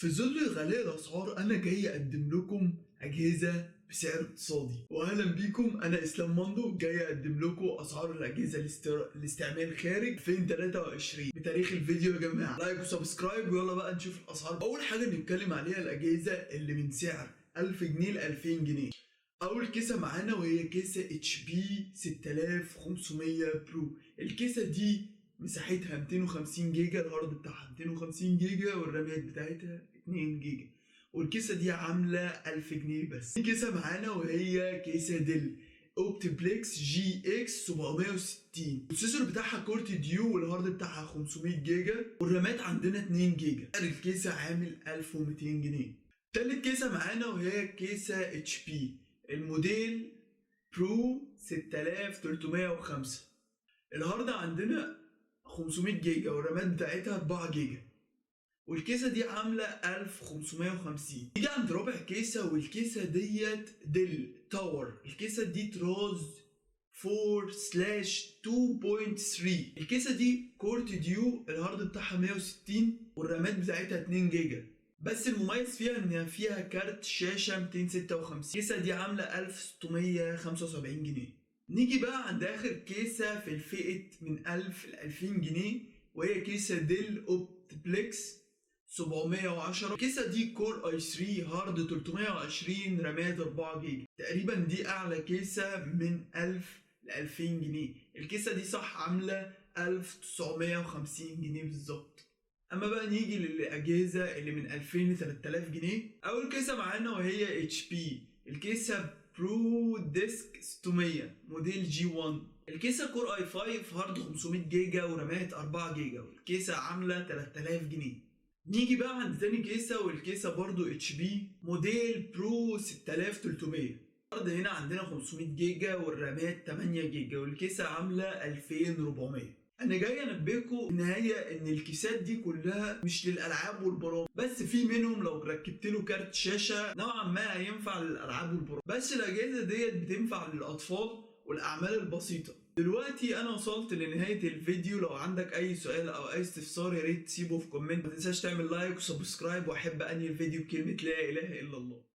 في ظل غلاء الأسعار أنا جاي أقدم لكم أجهزة بسعر اقتصادي. وأهلا بيكم، أنا إسلام مندو جاي أقدم لكم أسعار الأجهزة الاستعمال خارج 2023 بتاريخ الفيديو. يا جماعة لايك وسبسكرايب ويلا بقى نشوف الأسعار. أول حاجة نتكلم عليها الأجهزة اللي من سعر 1000 جنيه ل 2000 جنيه. أول كيسة معانا وهي كيسة HP 6500 برو. الكيسة دي مساحتها 250 جيجا، الهارد بتاعها 250 جيجا والرامات بتاعتها 2 جيجا، والكيسة دي عاملة 1000 جنيه بس. في كيسة معانا وهي كيسة ديل اوبتيبلكس جي اكس 760. البروسيسور بتاعها كورت ديو والهارد بتاعها 500 جيجا والرامات عندنا 2 جيجا. سعر الكيسة عامل 1200 جنيه. تالت كيسة معانا وهي كيسة HP الموديل برو 6305. الهارد عندنا 500 جيجا والرامات بتاعتها 4 جيجا، والكيسة دي عاملة 1550. نيجي عند رابع كيسة، والكيسة ديت ديل تاور. الكيسة دي طراز 4/2.3. الكيسة دي كورت ديو، الهارد بتاعها 160 والرامات بتاعتها 2 جيجا، بس المميز فيها ان فيها كارت شاشة 256. الكيسة دي عاملة 1675 جنيه. نيجي بقى عند اخر كيسة في الفئة من 1000 ل 2000 جنيه، وهي كيسة ديل اوبتيبلكس 710. الكيسة دي كور اي 3 هارد 320 رامات 4 جيجا. تقريبا دي اعلى كيسة من 1000 ل 2000 جنيه. الكيسة دي صح عاملة 1950 جنيه بالظبط. اما بقى نيجي للاجهزة اللي من 2000 ل 3000 جنيه. اول كيسة معانا وهي HP الكيسة برو ديسك 600 موديل جي 1. الكيسة كور اي 5 هارد 500 جيجا ورامات 4 جيجا، والكيسة عاملة 3000 جنيه. نيجي بقى عند تاني كيسة، والكيسة برضو HP موديل برو 6300. الهارد هنا عندنا 500 جيجا والرامات 8 جيجا، والكيسة عاملة 2400. انا جاي انبهكم في النهايه ان الكيسات دي كلها مش للالعاب والبرامج بس، في منهم لو ركبت له كارت شاشه نوعا ما هينفع للالعاب والبرامج، بس الاجهزه ديت بتنفع للاطفال والاعمال البسيطه. دلوقتي انا وصلت لنهايه الفيديو. لو عندك اي سؤال او اي استفسار يا ريت تسيبه في كومنت. ما تنساش تعمل لايك وسبسكرايب، واحب انهي الفيديو بكلمه لا اله الا الله.